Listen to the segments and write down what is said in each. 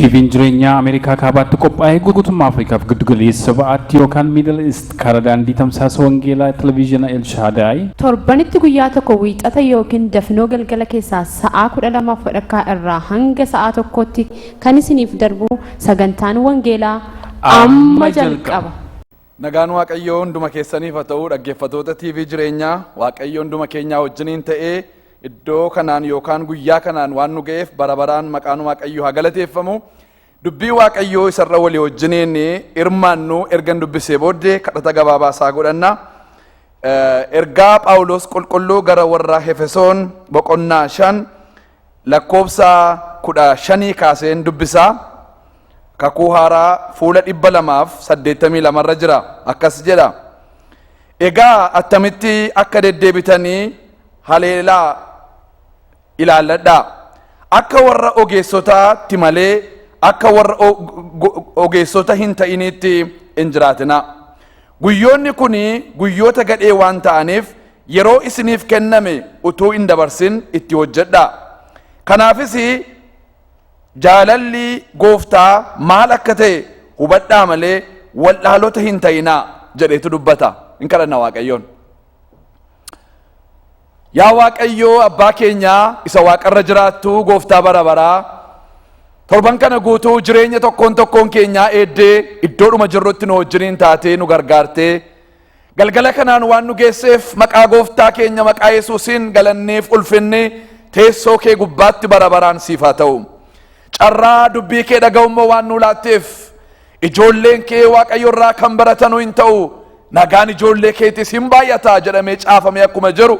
TV'n jireenya Ameerikaa kaabaatti qophaa'ee guutummaa Afriikaaf giddugaleessa ba'aatti yookaan Middle East karaa daandii tamsaasa wangeelaa televizyina El Shaddai torbanitti guyyaa tokko wiixata yookiin dafnoo galgala keessaa sa'aa 12:00 irraa hanga sa'aa 1tti kan isiniif darbu sagantaan wangeelaa amma jalqaba. Nagaan Waaqayyoo hunduma keessaniif haa ta'u dhaggeeffattoota TV jireenyaa Waaqayyoo hunduma keenyaa wajjiniin ta'ee iddoo kanaan yookaan guyyaa kanaan waan nu ga'eef barabaraan maqaan Waaqayyoo haa galateeffamu. Dubbii Waaqayyoo isarra walii wajjiniin hirmaannu ergan dubbisee booddee kadhata gabaabaa isaa godhanna. Ergaa Phaawulos qulqulluu gara warra Efesoon boqonnaa 5 lakkoofsa 15 kaaseen dubbisaa. Kakuu haaraa fuula 282 irra jira akkas jedha. Egaa attamitti akka deddeebitanii haleelaa ilaalladhaa. Akka warra ogeessotaatti malee akka warra ogeessota hin ta'initti hin jiraatina. Guyyoonni kun guyyoota gadhee waan ta'aniif yeroo isiniif kenname utuu hin dabarsin itti hojjedhaa. Kanaafis jaalalli gooftaa maal akka ta'e hubadhaa malee waldhaalota hin ta'inaa jedheetu dubbata. Hin kadhanna Waaqayyoon. Yaa Waaqayyoo abbaa keenyaa isa waaqarra jiraattu gooftaa bara baraa torban kana guutuu jireenya tokkoon keenyaa eeddee iddoodhuma jirrutti nu wajjiniin taatee nu gargaartee galgala kanaan waan nu geesseef maqaa gooftaa keenya maqaa Yesuusiin galanneef ulfinni teessoo kee gubbaatti bara baraan siif haa ta'u. Carraa dubbii kee dhaga'ummoo waan nu laatteef ijoolleen kee Waaqayyo irraa kan baratanu hin ta'u nagaan ijoollee keetis hin baay'ata jedhamee caafamee akkuma jiru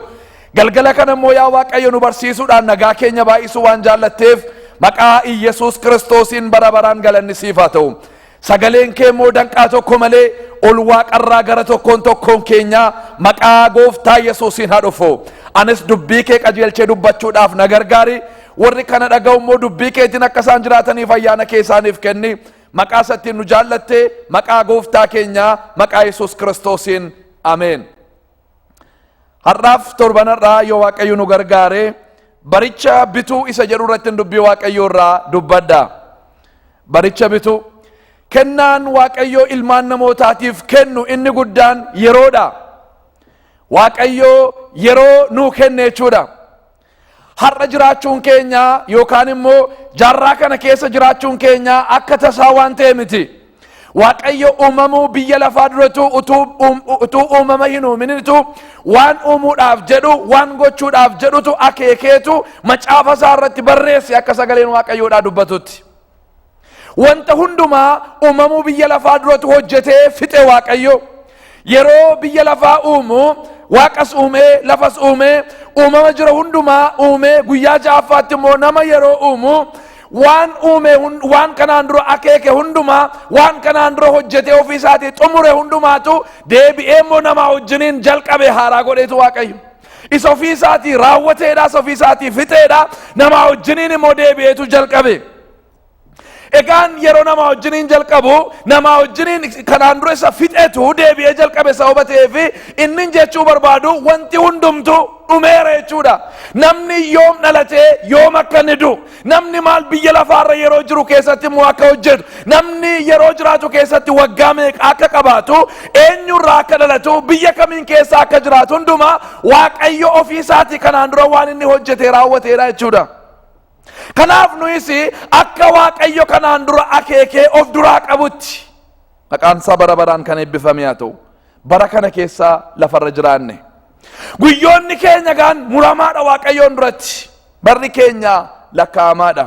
galgala kana immoo yaa Waaqayyo nu barsiisuudhaan nagaa keenya baay'isuu waan jaallatteef maqaa Iyesuus Kiristoosiin bara baraan galanni siif haa ta'u. Sagaleen kee immoo danqaa tokko malee ol waaqarraa gara tokkoon keenya maqaa gooftaa Yesuusiin haa dhufu. Anis dubbii kee qajeelchee dubbachuudhaaf na gargaari. Warri kana dhaga'u immoo dubbii keetiin akka isaan jiraataniif ayyaana kee isaaniif kenni. Maqaa isaatiin nu jaallatte maqaa gooftaa keenyaa maqaa Yesuus Kiristoosiin ameen. Har'aaf torbanarraa yoo Waaqayyo nu gargaare baricha bituu isa jedhu irratti dubbii Waaqayyoo irraa dubbadha. Baricha bituu kennaan Waaqayyoo ilmaan namootaatiif kennu inni guddaan yeroodha. Waaqayyoo yeroo nuu kenne jechuudha. Har'a jiraachuun keenya yookaan immoo jaarraa kana keessa jiraachuun keenya akka tasaa waan ta'e miti. Waaqayyo uumamuu biyya lafaa duratu utuu uumama hin uuminitu waan uumuudhaaf jedhu waan gochuudhaaf jedhutu akeekeetu macaafa isaa irratti barreesse akka sagaleen Waaqayyoodhaa dubbatutti. Wanta hundumaa uumamuu biyya lafaa duratu hojjetee fixe Waaqayyo. Yeroo biyya lafaa uumu Waaqas uumee lafas uumee uumama jira hundumaa uumee guyyaa ja'affaatti immoo nama yeroo uumu waan uume waan kanaan dura akeeke hundumaa waan kanaan dura hojjete ofii isaatii xumure hundumaatu deebi'ee immoo nama wajjiniin jalqabe haaraa godheetu Waaqayyo. Isa ofii isaatii raawwateedha, isa ofii isaatii fixeedha, nama wajjiniin immoo deebi'eetu jalqabe. Egaan yeroo nama wajjiniin jalqabu nama wajjiniin kanaan dura isa fixetu deebi'ee jalqabe sababa ta'eef inni jechuu barbaadu wanti hundumtu dhumeera jechuudha. Namni yoom dhalatee yoom akka inni du'u, namni maal biyya lafaarra yeroo jiru keessatti immoo akka hojjetu, namni yeroo jiraatu keessatti waggaa meeqa akka qabaatu, eenyurraa akka dhalatu, biyya kamiin keessa akka jiraatu hundumaa Waaqayyo ofii isaatii kanaan dura waan inni hojjete raawwateedha jechuudha. Kanaaf nuyis akka Waaqayyo kanaan dura akeekee of duraa qabutti maqaan isaa bara baraan kan eebbifame haa ta'u. Bara kana keessa lafarra jiraanne guyyoonni keenya gaan muramaadha Waaqayyoon duratti, barri keenya lakkaa'amaadha.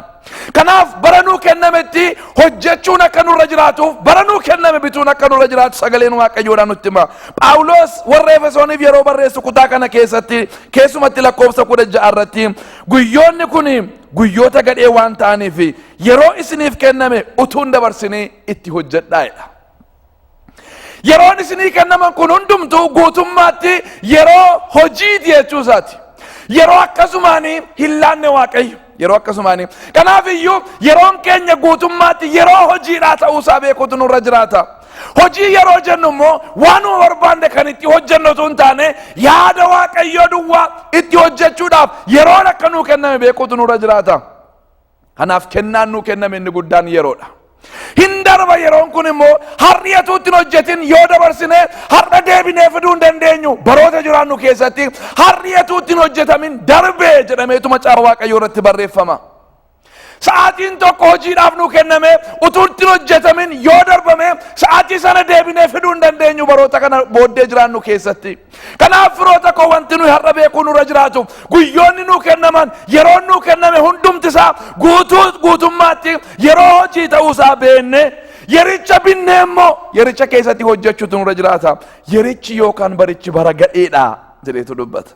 Kanaaf bara nuu kennametti hojjechuun akka nurra jiraatuuf bara nuu kenname bituun akka nurra jiraatu sagaleen Waaqayyoodhaan nutti hima. Phaawulos warra Efesooniif yeroo barreessu kutaa kana keessatti keessumatti lakkoofsa 16 irratti guyyoonni kun guyyoota gadhee waan ta'aniif yeroo isiniif kenname utuu hin dabarsinii itti hojjedhaa'edha. Yeroon isinii kennaman kun hundumtuu guutummaatti yeroo hojiiti jechuu isaati. Yeroo akkasumaanii hin laanne Waaqayyo. Yeroo akkasumaanii. Kanaaf iyyuu yeroon keenya guutummaatti yeroo hojiidhaa ta'uusaa beekuutu nurra jiraata. Hojii yeroo jennu immoo waanuma barbaanne kan itti hojjennu osoo hin taane yaada Waaqayyoo duwwaa itti hojjechuudhaaf yeroon akka nuu kenname beekuutu nurra jiraata. Kanaaf kennaan nuu kenname inni guddaan yeroodha. Hin darba yeroon kun immoo har'iyatuutti hojjetin yoo dabarsine har'a deebinee fiduu hin dandeenyu. Baroota jiraannu keessatti har'iyatuutti hojjetamin darbee jedhameetu macaafa Waaqayyoo irratti barreeffama. Sa'aatiin tokko hojiidhaaf nuu kenname utuutti hojjetamin yoo darbame sa'aatii sana deebinee fiduu hin dandeenyu baroota kana booddee jiraannu keessatti. Kanaaf firoota koo wanti nuyi har'a beekuu nurra jiraatu guyyoonni nuu kennaman yeroon nuu kenname hundumtisaa guutummaatti yeroo hojii ta'uusaa beenne yericha binnee immoo yericha keessatti hojjechuutu nurra jiraata. Yerichi yookaan barichi bara gadheedha jedheetu dubbata.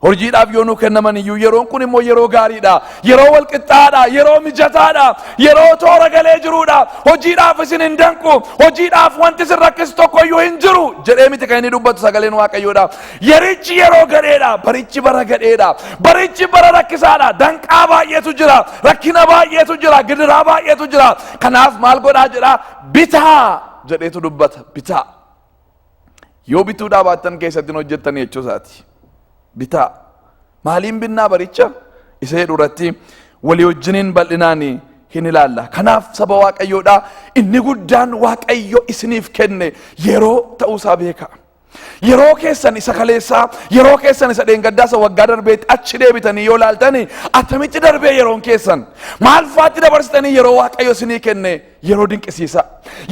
Hojiidhaaf yoo nuu kennaman iyyuu yeroon kun immoo yeroo gaariidha. Yeroo walqixxaadha. Yeroo mijataadha. Yeroo toora galee jiruudha. Hojiidhaaf isin hin danqu. Hojiidhaaf wanti isin rakkisu tokko iyyuu hin jiru jedhee miti kan inni dubbatu sagaleen Waaqayyoodha. Yerichi yeroo gadheedha. Barichi bara gadheedha. Barichi bara rakkisaadha. Danqaa baay'eetu jira. Rakkina baay'eetu jira. Gidiraa baay'eetu jira. Kanaaf maal godhaa jedha bitaa jedheetu dubbata. Bitaa. Yoo bituudhaa baattan keessatti hojjettan jechuusaati. Bitaa. Maaliin binnaa baricha isa duratti walii wajjiniin bal'inaan hin ilaalla. Kanaaf saba Waaqayyoodha inni guddaan Waaqayyo isiniif kenne yeroo ta'uusaa beeka. Yeroo keessan isa kaleessaa, yeroo keessan isa dheengaddaasa waggaa darbeetti achi deebitanii yoo laaltanii attamitti darbee yeroon keessan maal faatti dabarsitanii yeroo Waaqayyo isinii kenne yeroo dinqisiisa.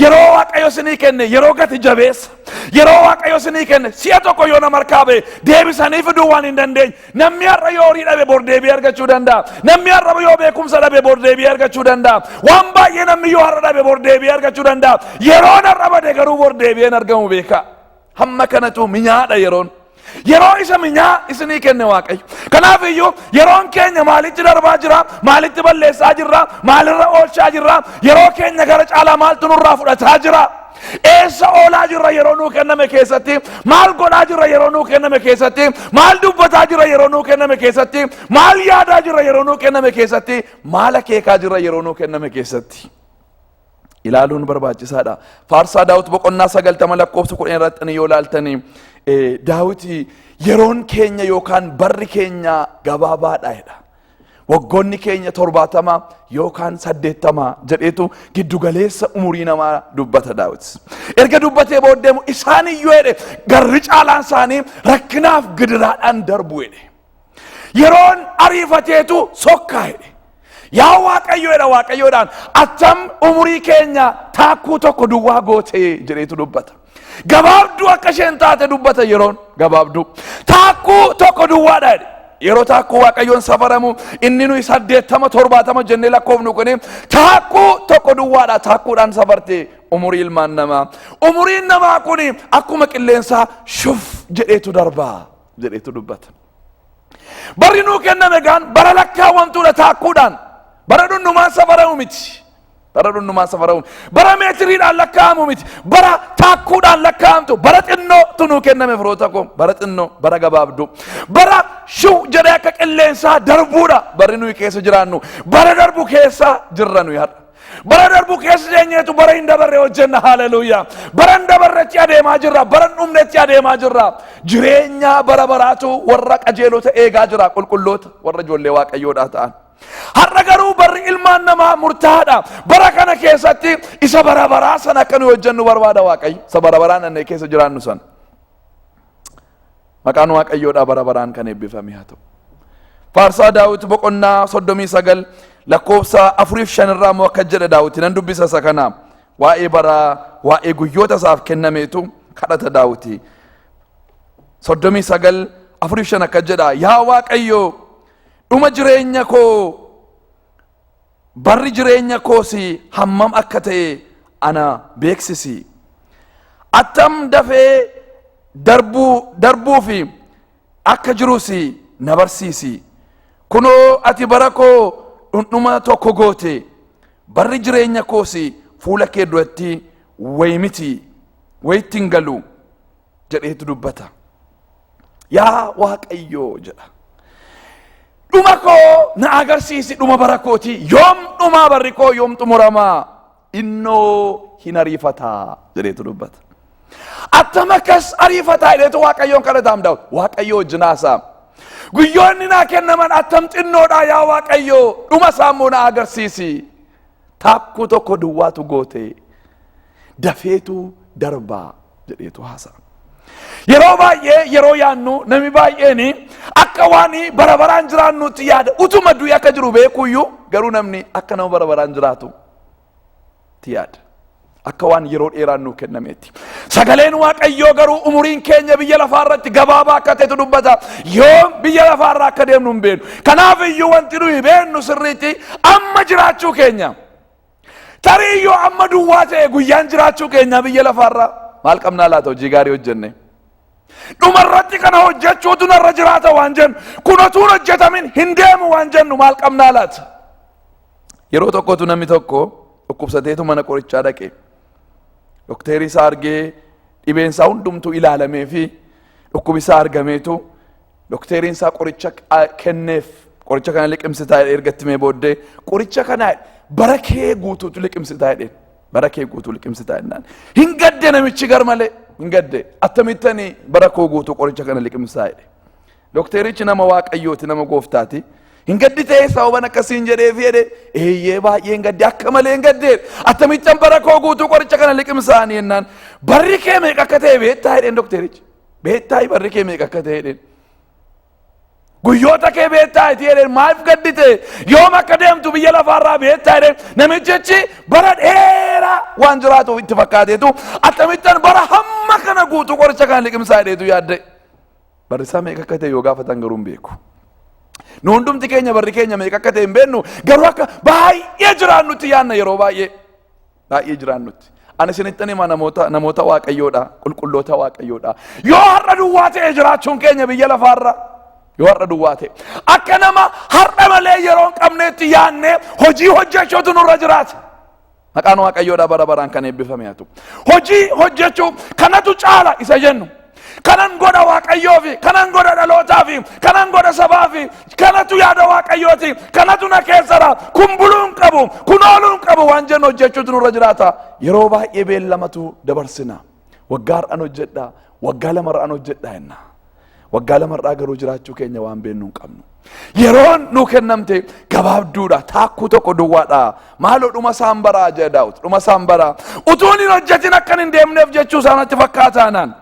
Yeroo Waaqayyo isinii kenne yeroo gati jabeessa. Yeroo Waaqayyo isinii kenne si'a tokko yoo nama harkaa ba'e deebisanii fiduu waan hin dandeenye. Namni har'a yoo horii dhabe bor deebi'ee argachuu danda'a. Namni har'a yoo beekumsa dhabe bor deebi'ee argachuu danda'a. Waan baay'ee namni yoo har'a dhabe bor deebi'ee argachuu danda'a. Yeroon har'a bade garuu bor deebi'een argamu beeka. Hamma kanatu minyaadha yeroon. Yeroo isa minyaa isinii kenne Waaqayyo. Kanaaf iyyuu yeroon keenya maalitti darbaa jira? Maalitti balleessaa jirra? Maalirra oolchaa jirra? Yeroo keenya gara caalaa maaltu nurraa fudhataa jira? Eessa oolaa jirra yeroo nuu kenname keessatti? Maal godhaa jirra yeroo nuu kenname keessatti? Maal dubbataa jirra yeroo nuu kenname keessatti? Maal yaadaa jirra yeroo nuu kenname keessatti? Maal akeekaa jirra yeroo nuu kenname keessatti? Ilaaluun barbaachisaadha. Faarsaa Daawit boqonnaa 90 lakkoofsa 10 irratti yoo ilaaltanii Daawit yeroon keenya yookaan barri keenya gabaabaadha jedha. Waggoonni keenya 70 yookaan 80 jedheetu giddugaleessa umurii namaa dubbata Daawit. Erga dubbatee booddeemu isaan iyyuu jedhe garri caalaan isaanii rakkinaaf gidiraadhaan darbu jedhe. Yeroon ariifateetu sokkaa jedhe. Yaa Waaqayyoodha Waaqayyoodhaan attam umurii keenya taakkuu tokko duwwaa gootee jedheetu dubbata. Gabaabduu akka isheen taate dubbata yeroon gabaabduu. Taakkuu tokko duwwaadha jedhe. Yeroo taakkuu Waaqayyoon safaramu inni nuyi 80 70 jennee lakkoofnu kuni taakkuu tokko duwwaadha. Taakkuudhaan safarte umurii ilmaan namaa. Umuriin namaa kuni akkuma qilleensaa shuf jedheetu darbaa jedheetu dubbata. Barri nuu kenname gaan bara lakkaawwamtuudha taakkuudhaan. Bara dhunnumaan safaramu miti. Bara dhunnumaan safaramu. Bara meetiriidhaan lakkaa'amu miti. Bara taakkuudhaan lakkaa'amtu. Bara xinnoo nuu kenname firoota koo. Bara xinnoo, bara gabaabduu. Bara shuu jedhee akka qilleensaa darbuudha. Barri nuyi keessa jiraannu. Bara darbu keessa jirra nuyi har'a. Bara darbu keessa jeenyeetu bara hin dabarre hojjenna. Haleluuyaa. Bara hin dabarretti adeemaa jirra. Bara hin dhumnetti adeemaa jirra. Jireenya bara baraatu warra qajeelota eegaa jira. Qulqulloota warra ijoollee Waaqayyoodhaa ta'an. Har'a garuu barri ilmaan namaa murtaa'aadha. Bara kana keessatti isa bara baraa sana akka nu hojjennu barbaada Waaqayyo. Isa bara baraan annee keessa jiraannu sana. Maqaan Waaqayyoodhaa bara baraan kan eebbifame haa ta'u. Faarsaa Daawit boqonnaa 39 lakkoofsa 4-5 irraa immoo akka jedhe Daawit nan dubbisa isa kana. Waa'ee bara waa'ee guyyoota isaaf kennameetu kadhata Daawit. 39 4-5 akka jedha yaa Waaqayyo dhuma jireenya koo barri jireenya koosi hammam akka ta'e ana beeksisi. Attam dafee darbuu fi akka jirusi na barsiisi. Kunoo ati bara koo dhundhuma tokko goote. Barri jireenya koosi fuula kee duratti wayimiti wayittiin galu jedheetu dubbata. Yaa Waaqayyo jedha. Dhuma koo na agarsiisi dhuma bara kooti. Yoom dhuma barri koo yoom xumuramaa innoo hin ariifataa jedheetu dubbata. Attam akkas ariifataa jedheetu Waaqayyoon kadhataam Daawit. Waaqayyo wajjin haasa'a. guyyoonni naa kennaman attam xinnoodha yaa Waaqayyo dhuma saammoo na agarsiisi taakkuu tokko duwwaatu goote dafeetu darbaa jedheetu haasa'a. yeroo baay'ee yeroo yaannu nami baay'eeni akka waan bara baraan jiraannutti yaada utuma du'i akka jiru beekuyyuu garuu namni akka nama bara baraan jiraatu ti yaada akka waan yeroo dheeraan nuu kennameetti. Sagaleen Waaqayyoo garuu umuriin keenya biyya lafaarratti gabaabaa akka ta'etu dubbata. Yoom biyya lafaarraa akka deemnu hin beeknu. Kanaaf iyyuu wanti nuyi beeknu sirriitti amma jiraachuu keenya. Tarii iyyuu amma duwwaa ta'e guyyaan jiraachuu keenya biyya lafaarraa maal qabnaa laata hojii gaarii hojjenne. Dhumarratti kana hojjechuutu narra jiraata waan jennu kun otuun hojjetamin hin deemu waan jennu maal qabnaa laata. Yeroo tokkotu namni tokko dhukkubsateetu mana qorichaa dhaqe. Dokteerii isaa argee dhibeen isaa hundumtuu ilaalamee fi dhukkubi isaa argameetu dokteeriin isaa qoricha kenneef qoricha kana liqimsitaa ergatti mee booddee qoricha kana bara kee guutuutu liqimsitaa jedheen bara kee guutuu liqimsitaa jennaan hin gadde namichi gar malee hin gadde attamittanii bara koo guutuu qoricha kana liqimsitaa jedhe. Dokteerichi nama Waaqayyooti nama gooftaati. hin gaddi ta'e sababan akkasiin jedhee fi jedhe eeyyee baay'ee hin gaddi akka malee hin gadde attamittan bara koo guutuu qoricha kana liqimsaanii jennaan barri kee meeqa akka ta'e beektaa jedheen dokterichi beektaa barri kee meeqa akka ta'e jedheen guyyoota kee beektaa itti jedheen maaf gaddi ta'e yoom akka deemtu biyya lafaarraa beektaa jedheen namichichi bara dheeraa waan jiraatuuf itti fakkaateetu attamittan bara hamma kana guutuu qoricha kana liqimsaa jedheetu yaadde barri isaa meeqa akka ta'e yoo gaafatan garuu hin beeku. Nu hundumti keenya barri keenya meeqa akka ta'e hin beeknu garuu akka baay'ee jiraannutti yaanna yeroo baay'ee jiraannutti. Ani isinitti hima namoota Waaqayyoodha qulqulloota Waaqayyoodha. Yoo har'a duwwaa ta'e jiraachuun keenya biyya lafaarra yoo har'a duwwaa ta'e akka nama har'a malee yeroo hin qabneetti yaanne hojii hojjechuutu nurra jiraata. Maqaan Waaqayyoodha bara baraan kan eebbifame haa ta'u. Hojii hojjechuu kanatu caala isa jennu. kanan godha Waaqayyoofi kanan godha dhalootafi kanan godha sabafi kanatu yaada Waaqayyooti kanatu na keessara kun buluun qabu kun ooluun qabu waan jennu hojjechuutu nurra jiraata. Yeroo baay'ee beellamatu dabarsina waggaa har'an hojjedha waggaa lamarraan hojjedha jenna waggaa lamarraa garuu jiraachuu keenya waan beeknu hin qabnu. Yeroon nu kennamte gabaabduudha taakkuu tokko duwwaadha maaloo dhuma isaan baraa jedha Daawit dhuma isaan baraa utuun hin hojjetin akkan hin deemneef jechuu isaanitti fakkaataanaan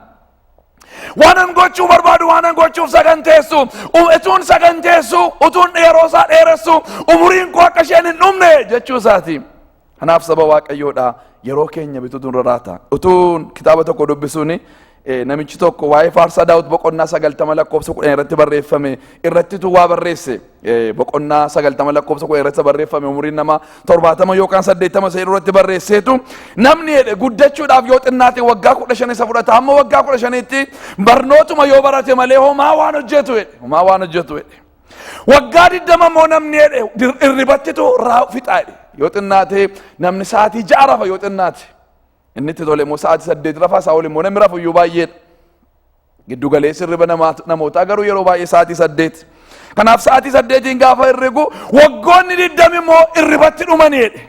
waanan gochuu barbaadu waanan gochuuf saganteessu utuun saganteessu utuun yeroo isaa dheeressu umuriin koo akka isheen hin dhumne jechuu isaati. Kanaaf saba Waaqayyoodha yeroo keenya bituutu nurra jiraata. Utuun kitaaba tokko dubbisuuni namichi tokko waa'ee faarsaa Daawit boqonnaa 90 lakkoofsa 10 irratti barreeffame irrattitu waa barreesse boqonnaa 90 lakkoofsa 10 irratti barreeffame umuriin nama 70 yookaan 80 isa irratti barreesseetu namni guddachuudhaaf yoo xinnaate waggaa 15 isa fudhata amma waggaa 15tti barnootuma yoo barate malee homaa waan hojjetu waggaa 20 immoo namni irribattitu fixaa yoo xinnaate namni sa'aatii 6 rafa yoo xinnaate inni itti tole immoo sa'aatii 8 rafa isaa ol immoo namni rafu iyyuu baay'eedha. Giddu galeessi irriba namootaa garuu yeroo baay'ee sa'aatii 8. Kanaaf sa'aatii 8 gaafa irrigu waggoonni 20 immoo irribatti dhumaniidha.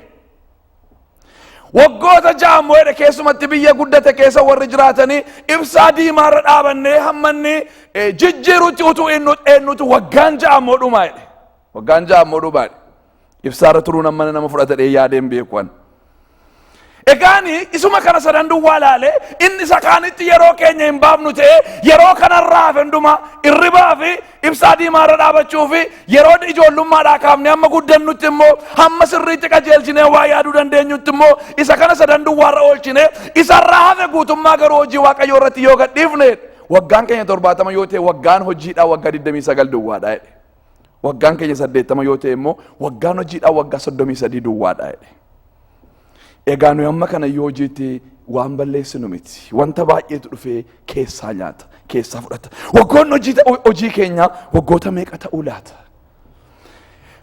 Waggoota 6 immoo keessumatti biyya guddate keessa warri jiraatanii ibsaa diimaarra dhaabannee hammanni jijjiirutti utuu eenyutu waggaan 6 immoo dhumaadha. Waggaan 6 immoo dhumaadha. Ibsaarra turuun amma nama fudhatadhee yaadeen beekuun. Egaani isuma kana sadan duwwaa laale inni isa kaanitti yeroo keenya hin baafnu ta'e yeroo kanarraa fenduma irribaa fi ibsaa diimaarra dhaabachuu fi yeroo ijoollummaadhaa kaafne hamma guddannutti immoo hamma sirriitti qajeelchinee waa yaaduu dandeenyutti immoo isa kana sadan duwwaarra oolchine isarraa hafe guutummaa garuu hojii Waaqayyoo irratti yoo gadhiifne waggaan keenya 70 yoo ta'e waggaan hojiidhaa waggaa 29 duwwaadha jedhe. Waggaan keenya 80 yoo ta'e immoo waggaan hojiidhaa waggaa 33 duwwaadha jedhe. Egaa nuyi amma kana yoo hojiitti waan balleessinu miti wanta baay'eetu dhufee keessaa nyaata keessaa fudhata. Waggoonni hojii keenya waggoota meeqa ta'uu laata?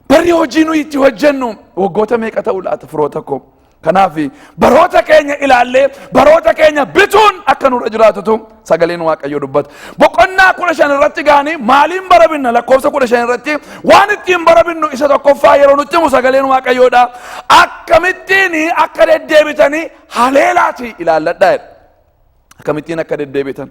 Barri hojii nuyi itti hojjennu waggoota meeqa ta'uu laata firoota koo? Kanaaf baroota keenya ilaallee baroota keenya bituun akka nurra jiraatutu sagaleen Waaqayyoo dubbata. Boqonnaa 15 irratti gaanii maaliin barabinna lakkoofsa 15 irratti waan ittiin barabinnu isa tokkoffaa yeroo nutti himu sagaleen Waaqayyoodha. Akkamittiin akka deddeebitanii haleelaati ilaalladhaa jedha. Akkamittiin akka deddeebitan.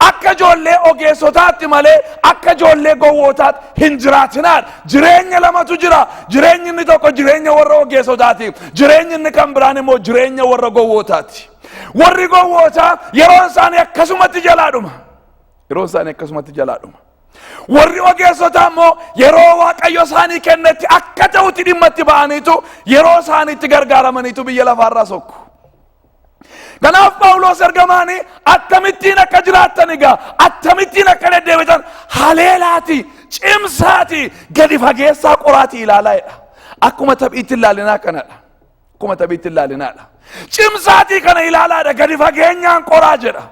akka ijoollee ogeessotaatti malee akka ijoollee gowwootaatti hin jiraatinaa. Jireenya lamatu jira. Jireenyi inni tokko jireenya warra ogeessotaati. Jireenyi inni kan biraan immoo jireenya warra gowwootaati. Warri gowwootaa yeroon isaanii akkasumatti jalaadhuma. Yeroon isaanii akkasumatti jalaadhuma. Warri ogeessotaa immoo yeroo Waaqayyo isaanii kennetti akka ta'utti dhimma itti ba'aniitu yeroo isaaniitti gargaaramaniitu biyya lafaarraa sokku. Kanaaf Phaawulos ergamaanii akkamittiin akka jiraattan egaa akkamittiin akka deddeebitan haleelaati, cimsaati, gadi fageessaa qoraati ilaalaa. Akkuma taphiitti ilaalinaa kanadha. Akkuma taphiitti ilaalinaadha. Cimsaati kana ilaalaadha, gadi fageenyaan qoraa jedha.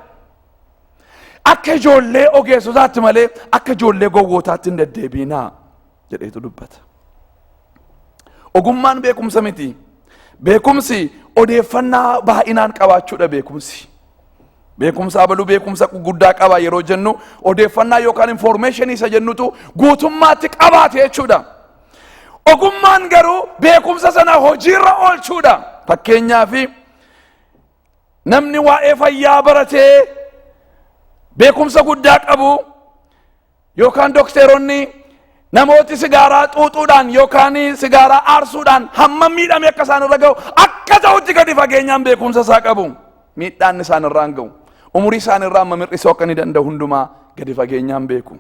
Akka ijoollee ogeessotaatti malee akka ijoollee gowwootaatti hin deddeebiinaa jedheetu dubbata. Ogummaan beekumsa miti. Beekumsi odeeffannaa baay'inaan qabaachuudha beekumsi. Beekumsa abaluu beekumsa guddaa qaba yeroo jennu odeeffannaa yookaan informationii isa jennutu guutummaatti qabaate jechuudha. Ogummaan garuu beekumsa sana hojiirra oolchuudha. Fakkeenyaaf namni waa'ee fayyaa baratee beekumsa guddaa qabu yookaan dokteeronni namooti sigaaraa xuuxuudhaan yookaan sigaaraa aarsuudhaan hamma miidhame akka isaan irra ga'u akka ta'utti gadi fageenyaan beekumsa isaa qabu. Miidhaan isaan irraa hin ga'u. Umurii isaan irraa amma mir'isuu akka ni danda'u hundumaa gadi fageenyaan beeku.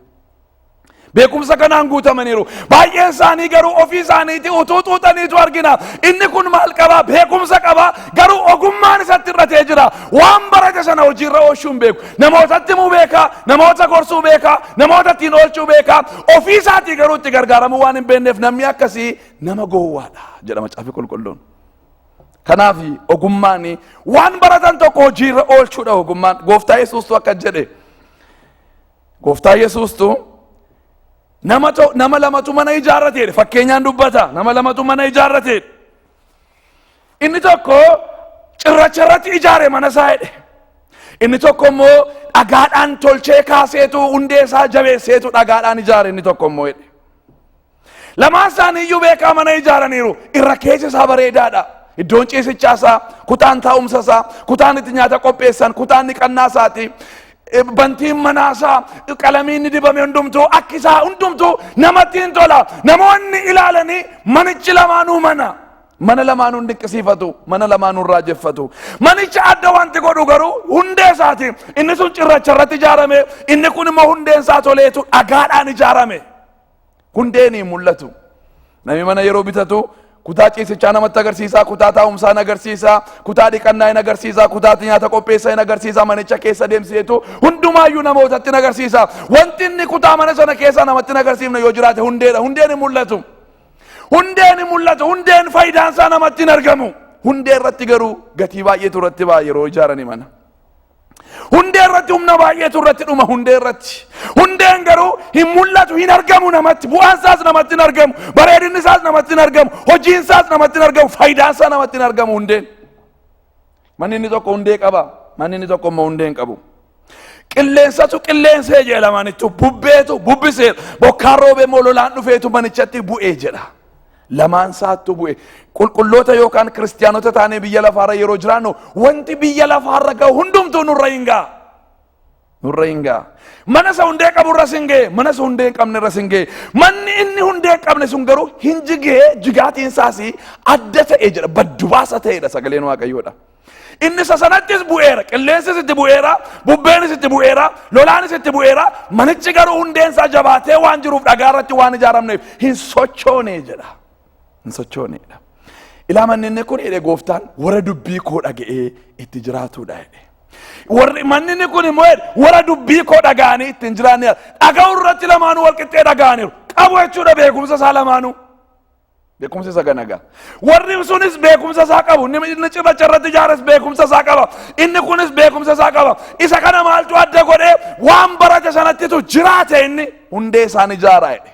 Beekumsa kanaan guutamaniiru. Baay'een isaanii garuu ofii isaaniitti utuu xuuxaniitu argina. Inni kun maal qaba? Beekumsa qaba. Garuu ogummaan isatti irratee jira. Waan barate sana hojiirra oolchuu hin beeku. Namootatti himuu beeka, namoota gorsuu beeka, namoota ittiin oolchuu beeka. Ofii isaatii garuu itti gargaaramuu waan hin beekneef namni akkasii nama gowwaadha jedha Macaafa Qulqulluun. Kanaaf ogummaan waan baratan tokko hojiirra oolchuudha ogummaan. Gooftaa Yesuustu akka jedhe. Gooftaa Yesuustu nama lamatu mana ijaarrateedha. Fakkeenyaan dubbata. Nama lamatu mana ijaarrateedha. Inni tokko cirracha irratti ijaare mana isaa jedhe. Inni tokko immoo dhagaadhaan tolchee kaaseetu hundee isaa jabeesseetu dhagaadhaan ijaare inni tokko immoo jedhe. Lamaan isaanii iyyuu beekaa mana ijaaraniiru. Irra keessa isaa bareedaadha. Iddoon ciisichaa isaa, kutaan taa'umsa isaa, kutaan itti nyaata qopheessan, kutaan dhiqannaa isaati. Bantiin manaasaa qalamiin dibame hundumtuu akkisaa hundumtuu namatti hin tola. Namoonni ilaalanii manichi lamaanuu mana lamaanuu dinqisiifatu, mana lamaanuu raajeffatu. Manicha adda wanti godhu garuu hundee isaati. Inni sun cirracha irratti ijaarame, inni kun immoo hundeen isaa toleetu dhagaadhaan ijaarame. Hundeen hin mul'atu. Namni mana yeroo bitatu kutaa ciisichaa namatti agarsiisa, kutaa taa'umsaa agarsiisa, kutaa dhiqannaa agarsiisa, kutaa nyaata qopheessaa agarsiisa, manicha keessa deemseetu hundumaayyuu namootatti agarsiisa. Wanti inni kutaa mana sana keessa namatti agarsiifne yoo jiraate hundeedha. Hundeen hin mul'atu. Hundeen hin mul'atu. Hundeen faayidaan isaa namatti hin argamu. Hundee irratti garuu gatii baay'eetu irratti ba'a yeroo ijaarani mana. Hundee irratti humna baay'eetu irratti dhuma hundee irratti. Hundeen garuu hin mul'atu, hin argamu namatti. Bu'aan isaas namatti hin argamu. Bareedinni isaas namatti hin argamu. Hojiin isaas namatti hin argamu. Faayidaan isaa namatti hin argamu hundeen. Manni inni tokko hundee qaba. Manni inni tokko immoo hundee hin qabu. Qilleensatu qilleensee jedha manichi. Bubbeetu bubbisee. Bokkaan roobee immoo lolaan dhufeetu manichatti bu'ee jedha. Lamaan isaattu bu'e. Qulqulloota yookaan kiristiyaanota taanee biyya lafaarra yeroo jiraannu wanti biyya lafaarra ga'u hundumtuu nurra hin ga'a. Nurra hin ga'a. Mana isa hundee qabu irra sin ga'e, mana isa hundee hin qabne irra sin ga'e. Manni inni hundee hin qabne sun garuu hin jigee jigaatiin isaas adda ta'e jedha. Baddubaasa ta'edha sagaleen Waaqayyoodha. Inni isa sanattis bu'eera. Qilleensis itti bu'eera. Bubbeenis itti bu'eera. Lolaanis itti bu'eera. Manichi garuu hundeen isaa jabaatee waan jiruuf dhagaa irratti waan ijaaramneef hin sochoone jedha. Hin sochooneedha. Ilaa manni inni kun jedhe gooftaan warra dubbii koo dhaga'ee itti jiraatudha jedhe. Warri manni inni kun immoo warra dubbii koo dhaga'anii itti hin jiraanneedha. Dhaga'uu irratti lamaanuu wal qixxee dhaga'aniiru. Qabu jechuudha beekumsa isaa lamaanuu. Beekumsa isa ganagaa. Warri sunis beekumsa isaa qabu. Inni cirracha irratti ijaares beekumsa isaa qaba. Inni kunis beekumsa isaa qaba. Isa kana maaltu adda godhee waan barate sanattitu jiraate inni hundee isaan ijaaraa jedhe.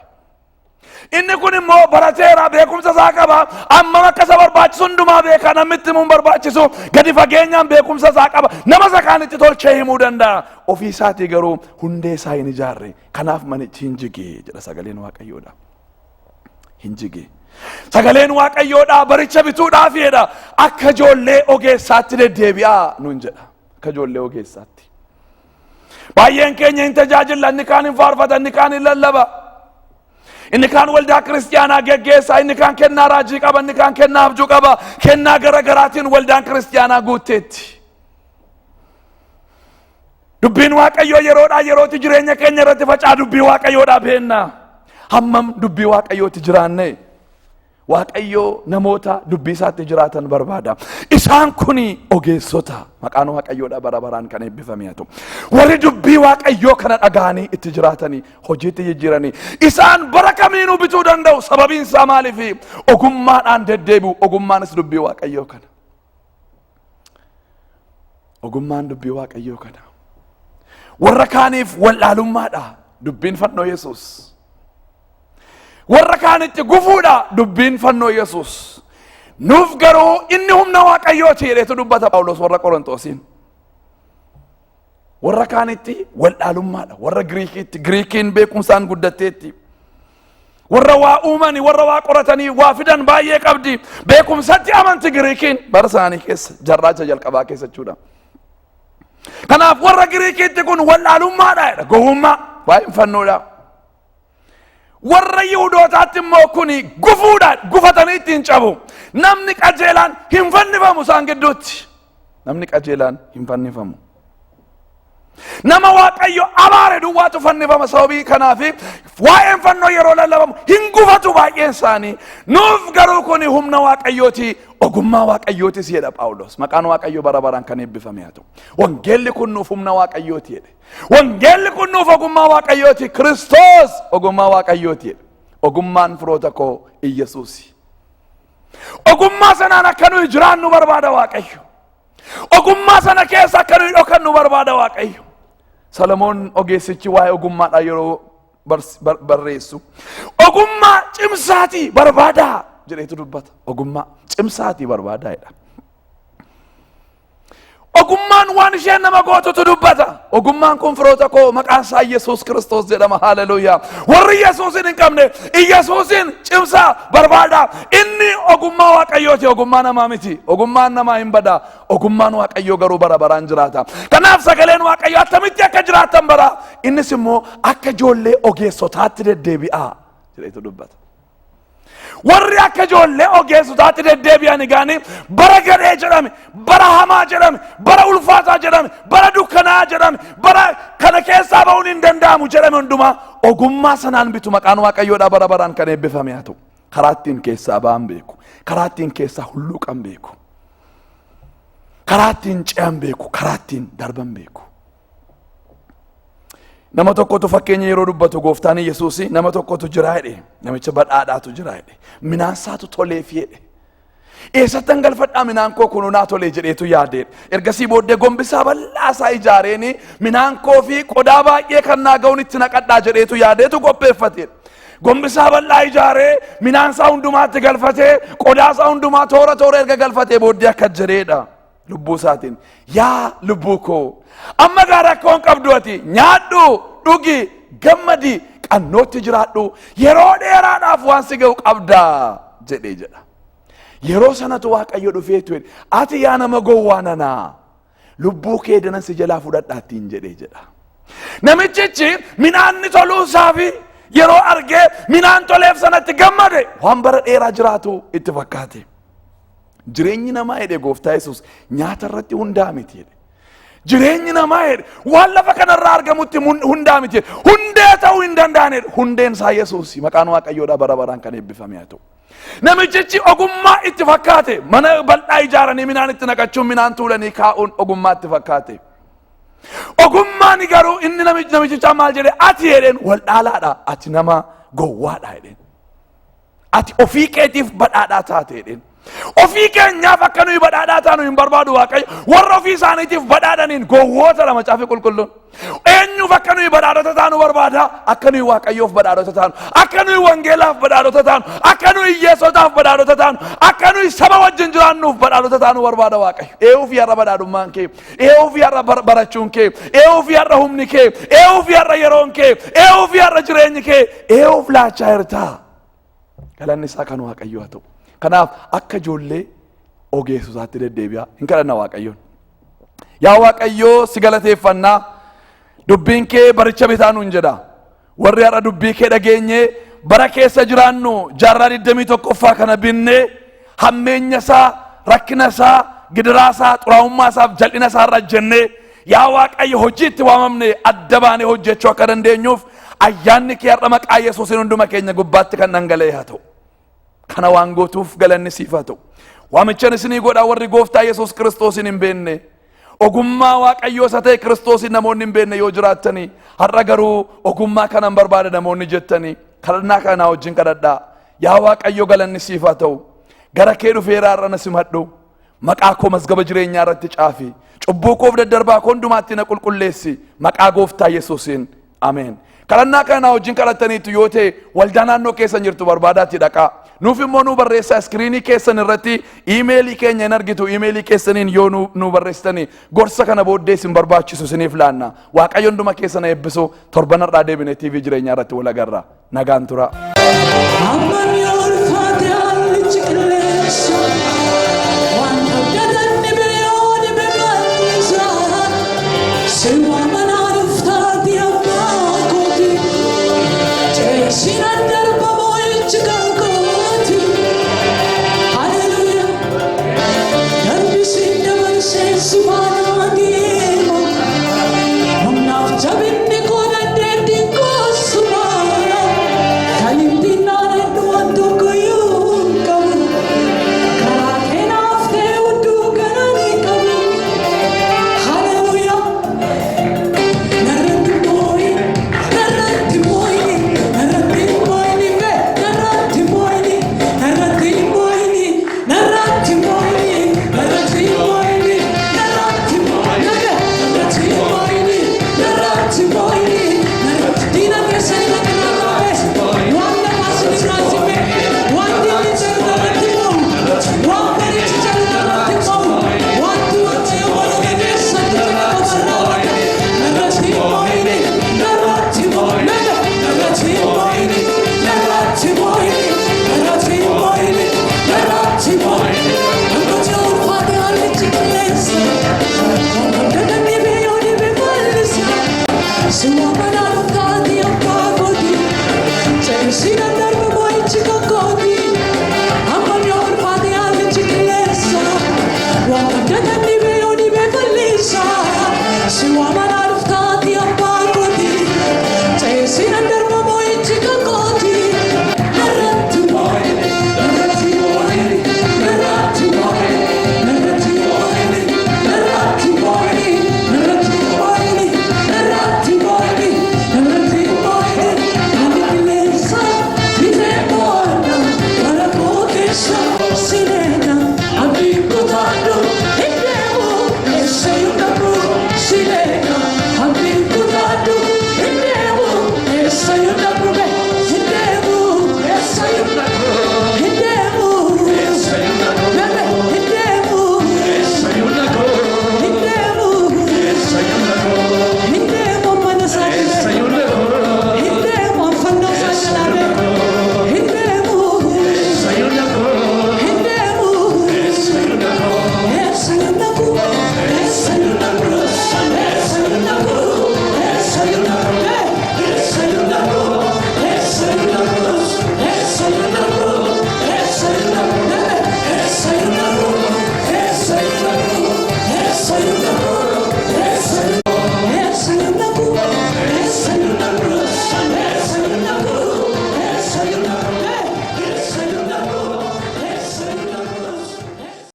Inni kun immoo barateera beekumsa isaa qaba. Amma akka isa barbaachisu hundumaa beeka. Namitti himuun barbaachisu gadi fageenyaan beekumsa isaa qaba. Nama isa kaanitti tolchee himuu danda'a. Ofii isaatii garuu hundee isaa hin ijaarre. Kanaaf manichi hin jigee jedha sagaleen Waaqayyoodha. Hin jigee. Sagaleen Waaqayyoodha baricha bituudhaaf jedha. Akka ijoollee ogeessaatti deddeebi'aa nuun jedha. Akka ijoollee ogeessaatti. baay'een keenya hin tajaajilla, inni kaan hin faarfata, inni kaan hin lallaba, inni kaan waldaa kiristiyaanaa geggeessa, inni kaan kennaa raajii qaba, inni kaan kennaa abjuu qaba, kennaa garagaraatiin waldaan kiristiyaanaa guutteetti. Dubbiin Waaqayyoo yeroodhaa yerootti jireenya keenya irratti facaa dubbii Waaqayyoodhaa beennaa. Hammam dubbii Waaqayyootti jiraanne Waaqayyoo namoota dubbii isaatti jiraatan barbaada. Isaan kuni ogeessota, maqaan Waaqayyoodhaa bara baraan kan eebbifame haa ta'u. Warri dubbii Waaqayyoo kana dhaga'anii itti jiraatanii hojiitti jijjiiranii isaan bara kamiinuu bituu danda'u. Sababiin isaa maaliif? Ogummaadhaan deddeebi'u. Ogummaanis dubbii Waaqayyoo kana. Ogummaan dubbii Waaqayyoo kana. Warra kaaniif wallaalummaadha dubbiin fannoo Yesuus. Warra kaanitti gufuudha dubbiin fannoo Yesuus. Nuuf garuu inni humna Waaqayyooti jedhetu dubbata Phaawulos warra Qorontosiin. Warra kaanitti wallaalummaadha. Warra Giriikiitti, Giriikiin beekumsaan guddatteetti. Warra waa uumanii, warra waa qoratanii, waa fidan baay'ee qabdi. Beekumsatti amanti Giriikiin bara isaanii keessa, jarraacha jalqabaa keessa jechuudha. Kanaaf warra Giriikiitti kun wallaalummaadha, gowwummaa, waa'een fannoodha. Warra Yihuudootaatti immoo kuni gufuudha, gufatanii ittiin cabu. Namni qajeelaan hin fannifamu isaan gidduutti. Namni qajeelaan hin fannifamu. Nama Waaqayyo abaare duwwaatu fannifama. Sababii kanaaf waa'een fannoo yeroo lallabamu hin gufatu baay'een isaanii. Nuuf garuu kuni humna Waaqayyooti, ogummaa Waaqayyootis jedha Phaawulos. Maqaan Waaqayyoo bara baraan kan eebbifame haa ta'u. Wangeelli kun nuuf humna Waaqayyooti jedhe. Wangeelli kun nuuf ogummaa Waaqayyooti. Kiristoos ogummaa Waaqayyooti jedhe. Ogummaan firoota koo Iyesuusi. Ogummaa sanaan akka nuyi jiraannu barbaada Waaqayyo. Ogummaa sana keessa akka nuyi dhokannu barbaada Waaqayyo. Salomoon ogeessichi waa'ee ogummaadha yeroo barreessu. Ogummaa cimsaatii barbaada jedheetu dubbata. Ogummaa cimsaatii barbaada jedha. Ogummaan waan isheen nama gootutu dubbata. Ogummaan kun firoota koo maqaan isaa Yesuus Kiristoos jedhama. Haleluuyaa. Warri Yesuusin hin qabne Yesuusin cimsaa barbaada. Inni ogummaa Waaqayyooti, ogummaa namaa miti. Ogummaan namaa hin bada. Ogummaan Waaqayyoo garuu bara baraan jiraata. Kanaaf sagaleen Waaqayyoo attamitti akka jiraatan bara. Innis immoo akka ijoollee ogeessotaatti deddeebi'aa jedheetu dubbata. Warri akka ijoollee ogeessotaatti deddeebi'an gaanii bara gadhee jedhame, bara hamaa jedhame, bara ulfaataa jedhame, bara dukkanaa jedhame, bara kana keessaa ba'uun hin danda'amu jedhame hundumaa ogummaa sanaan bitu. Maqaan Waaqayyoodhaa bara baraan kan eebbifame haa ta'u. Karaa ittiin keessaa ba'an beeku, karaa ittiin keessaa hulluuqan beeku, karaa ittiin ce'an beeku, karaa ittiin darban beeku. Nama tokkotu fakkeenya yeroo dubbatu gooftaan Yesuus nama tokkotu jira jedhe. Namicha badhaadhaatu jira jedhe. Minaansaatu toleef jedhe. Eessatti hangalfadhaa minaan koo kun naa tolee jedheetu yaadee. Ergasii booddee gombisaa bal'aasaa ijaareeni minaan koo fi qodaa baay'ee kan naa ga'uun itti naqadhaa jedheetu yaadeetu qopheeffate. Gombisaa bal'aa ijaaree minaansaa hundumaatti galfatee qodaasaa hundumaa toora toora erga galfatee booddee akka jedheedha. Lubbuu isaatiin yaa lubbuu koo amma gaara akkoon qabdu ati nyaadhu dhugi gammadi qannootti jiraadhu yeroo dheeraadhaaf waan si ga'u qabda jedhee jedha. Yeroo sanatu Waaqayyo dhufeetu jedhe ati yaa nama gowwaa nanaa lubbuu kee danan si jalaa fudhadhaattiin jedhee jedha. Namichichi minaanni toluusaa fi yeroo argee minaan toleef sanatti gammade waan bara dheeraa jiraatu itti fakkaate. Jireenyi namaa jedhe gooftaa Yesuus nyaata irratti hundaa miti jedhe. Jireenyi namaa jedhe waan lafa kanarraa argamutti hundaa miti jedhe. Hundee ta'uu hin danda'an jedhe. Hundeen isaa Yesuus. Maqaan Waaqayyoodhaa bara baraan kan eebbifame haa ta'u. Namichichi ogummaa itti fakkaate. Mana bal'aa ijaaranii minaan itti naqachuun minaan tuulanii kaa'uun ogummaa itti fakkaate. Ogummaan garuu inni namichichaa maal jedhe ati jedheen waldhaalaadha. Ati nama gowwaadha jedheen. Ati ofii keetiif badhaadhaa taate jedheen. Ofii keenyaaf akka nuyi badhaadhaa taanu hin barbaadu Waaqayyo. Warra ofii isaaniitiif badhaadhaniin gowwoota lama Macaafa Qulqulluun. Eenyuuf akka nuyi badhaadhota taanu barbaada? Akka nuyi Waaqayyoof badhaadhota taanu, akka nuyi wangeelaaf badhaadhota taanu, akka nuyi hiyyeessotaaf badhaadhota taanu, akka nuyi saba wajjin jiraannuuf badhaadhota taanu barbaada Waaqayyo. Ee'uuf yarra badhaadhummaan kee, ee'uuf yarra barachuun kee, ee'uuf yarra humni kee, ee'uuf yarra yeroon kee, ee'uuf yarra jireenyi kee, ee'uuf laachaa jirtaa. Galanni isaa kan Waaqayyoo haa ta'u. Kanaaf akka ijoollee ogeessotaatti deddeebi'aa hin kadhanna Waaqayyoon. Yaa Waaqayyoo si galateeffannaa dubbiin kee baricha bitaa nuun jedha. Warri har'a dubbii kee dhageenye bara keessa jiraannu jaarraa 21ffaa kana binnee hammeenya isaa, rakkina isaa, gidiraa isaa, xuraa'ummaa isaaf jal'ina isaa irra jennee yaa Waaqayyo hojii itti waamamne adda baanee hojjechuu akka dandeenyuuf ayyaanni kee har'a maqaa Yesuusiin hunduma keenya gubbaatti kan dhangala'e haa ta'u. Kana waan gootuuf galanni siif haa ta'u. Waamichan isinii godhaa warri gooftaa Yesuus Kiristoosin hin beekne. Ogummaa Waaqayyoo isa ta'e Kiristoosin namoonni hin beekne yoo jiraattanii har'a garuu ogummaa kanan barbaada namoonni jettanii kadhannaa kanaa wajjin kadhadhaa. Yaa Waaqayyo galanni siif haa ta'u. Gara kee dhufeera har'a na simadhu. Maqaa koo mazgaba jireenyaa irratti caafi. Cubbuu koof daddarbaa koo hundumaatti na qulqulleessi. Maqaa gooftaa Yesuusiin. Ameen. Kadhannaa kanaa wajjin kadhattaniitu yoo ta'e waldaa naannoo keessan jirtu barbaadaatti dhaqaa. Nuuf immoo nu barreessaa iskiriinii keessan irratti iimeelii keenya hin argitu iimeelii keessaniin yoo nu barreessitanii gorsa kana booddee isin barbaachisu isiniif laanna. Waaqayyo hunduma keessan eebbisu torban har'aa deebinee TV jireenyaa irratti wal agarra. Nagaan tura. She